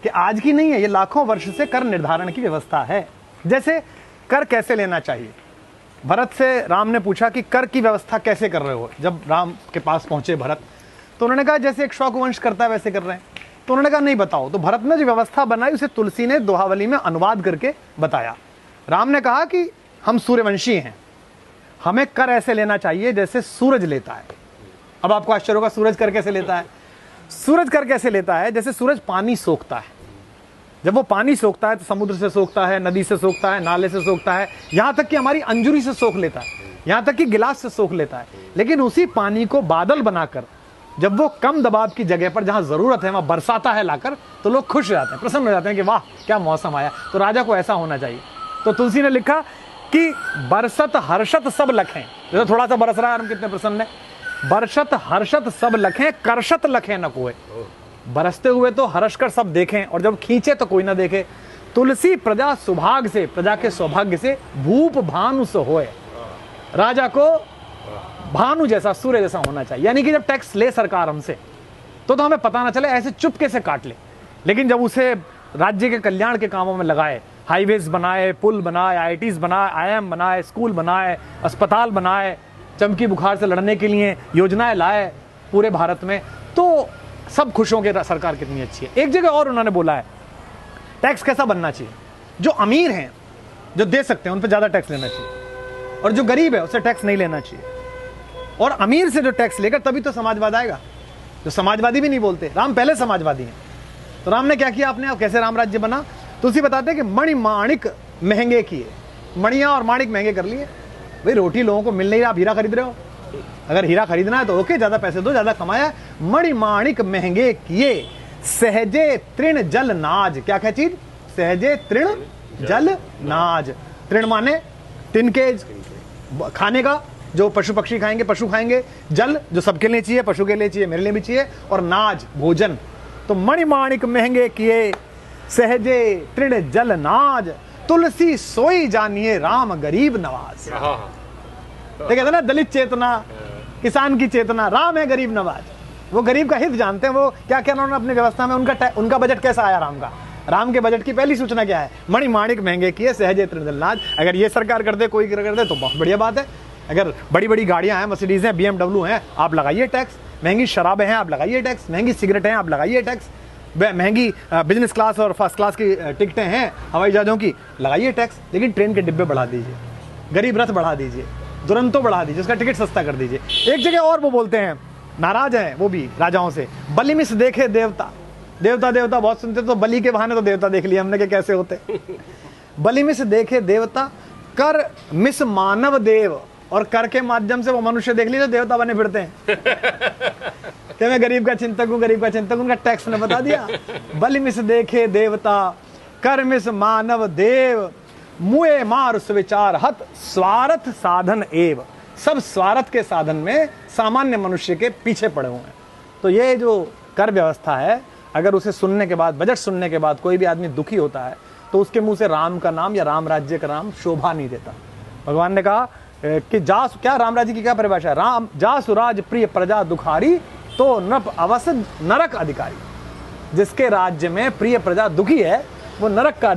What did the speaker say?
कि आज की नहीं है, ये लाखों वर्ष से कर निर्धारण की व्यवस्था है। जैसे कर कैसे लेना चाहिए, भरत से राम ने पूछा कि कर की व्यवस्था कैसे कर रहे हो। जब राम के पास पहुंचे भरत, तो उन्होंने कहा जैसे एक शौक वंश करता है वैसे कर रहे हैं। तो उन्होंने कहा नहीं बताओ। तो भरत ने जो व्यवस्था बनाई उसे तुलसी ने दोहावली में अनुवाद करके बताया। राम ने कहा कि हम सूर्यवंशी हैं, हमें कर ऐसे लेना चाहिए जैसे सूरज लेता है। अब आपको आश्चर्य होगा, सूरज कर कैसे लेता है? सूरज कर कैसे लेता है? जैसे सूरज पानी सोखता है, जब वो पानी सोखता है तो समुद्र से सोखता है, नदी से सोखता है, नाले से सोखता है, यहां तक कि हमारी अंजुरी से सोख लेता है, यहां तक कि गिलास से सोख लेता है। लेकिन उसी पानी को बादल बनाकर जब वो कम दबाव की जगह पर जहां जरूरत है वहां बरसाता है लाकर, तो लोग खुश हो जाते हैं, प्रसन्न हो जाते हैं कि वाह क्या मौसम आया। तो राजा को ऐसा होना चाहिए। तो तुलसी ने लिखा कि बरसत हर्षत सब लखें, जैसे थोड़ा सा बरस रहा है हम कितने प्रसन्न है, बरसत हर्षत सब लखें, करशत लखें न कोई। बरसते हुए तो हर्ष कर सब देखें, और जब खींचे तो कोई ना देखे। तुलसी प्रजा सुभाग से, प्रजा के सौभाग्य से, भूप भानु से होए। राजा को भानु जैसा, सूर्य जैसा होना चाहिए। यानी कि जब टैक्स ले सरकार हमसे तो हमें पता ना चले, ऐसे चुपके से काट ले। लेकिन जब उसे राज्य के कल्याण के कामों में लगाए, हाईवेज बनाए, पुल बनाए, आईआईटीज बनाए, आईआईएम बनाए, स्कूल बनाए, अस्पताल बनाए, चमकी बुखार से लड़ने के लिए योजनाएं लाए पूरे भारत में, तो सब खुश होंगे सरकार कितनी अच्छी है। एक जगह और उन्होंने बोला है टैक्स कैसा बनना चाहिए, जो अमीर हैं, जो दे सकते हैं, उन पर ज्यादा टैक्स लेना चाहिए, और जो गरीब है उससे टैक्स नहीं लेना चाहिए। और अमीर से जो टैक्स लेकर तभी तो समाजवाद आएगा। जो समाजवादी भी नहीं बोलते, राम पहले समाजवादी हैं। तो राम ने क्या किया आपने, अब कैसे राम राज्य बना? तुलसी बताते हैं कि मणि माणिक महंगे किए, मणियां और माणिक महंगे कर लिए। भाई रोटी लोगों को मिल नहीं रहा, आप हीरा खरीद रहे हो, अगर हीरा खरीदना है तो ओके, ज्यादा पैसे दो, ज्यादा कमाया। मणि माणिक महंगे किए, सहजे तृण जल नाज। क्या क्या चीज? सहजे तृण जल नाज। तृण माने तिनके, खाने का, जो पशु पक्षी खाएंगे, पशु खाएंगे। जल जो सबके लिए चाहिए, पशु के लिए चाहिए, मेरे लिए भी चाहिए। और नाज भोजन। तो मणिमाणिक महंगे किए, सहजे तृण जल नाज, तुलसी सोई जानिए राम गरीब नवाज। देखा ना, दलित चेतना, किसान की चेतना, राम है गरीब नवाज। वो गरीब का हित जानते हैं। वो क्या क्या उन्होंने अपनी व्यवस्था में, उनका बजट कैसा आया राम का? राम के बजट की पहली सूचना क्या है? मणिमाणिक महंगे किए, सहजे तृण जल नाज। अगर ये सरकार कर दे, कोई कर दे तो बहुत बढ़िया बात है। अगर बड़ी बड़ी गाड़ियां हैं, मर्सिडीज हैं, BMW हैं, आप लगाइए टैक्स। महंगी शराबें हैं, आप लगाइए टैक्स। महंगी सिगरेटें हैं, आप लगाइए टैक्स। महंगी बिजनेस क्लास और फर्स्ट क्लास की टिकटें हैं हवाई जहाजों की, लगाइए टैक्स। लेकिन ट्रेन के डिब्बे बढ़ा दीजिए, गरीब रथ बढ़ा दीजिए, दुरंतो बढ़ा दीजिए, उसका टिकट सस्ता कर दीजिए। एक जगह और वो बोलते हैं, नाराज हैं वो भी राजाओं से, बलि मिस देखे देवता। देवता देवता बहुत सुनते, तो बलि के बहाने तो देवता देख लिया हमने कि कैसे होते। बलि मिस देखे देवता, कर मिस मानव देव। और कर के माध्यम से वो मनुष्य देख लीजिए देवता बने फिरते हैं। कि मैं गरीब का चिंतक हूं, गरीब का चिंतक। उनका टैक्स ने बता दिया। बलि मिस देखे देवता, कर मिस मानव देव, मुए मार सुविचार हत, स्वार्थ साधन एव। सब स्वार्थ के साधन में सामान्य मनुष्य के पीछे पड़े हुए हैं। तो ये जो कर व्यवस्था है, अगर उसे सुनने के बाद, बजट सुनने के बाद कोई भी आदमी दुखी होता है, तो उसके मुंह से राम का नाम या राम राज्य का नाम शोभा नहीं देता। भगवान ने कहा कि जास, क्या राम राज्य की क्या परिभाषा है? राम जासु राज प्रिय प्रजा दुखारी, तो नृप अवस नरक अधिकारी। जिसके राज्य में प्रिय प्रजा दुखी है, वो नरक का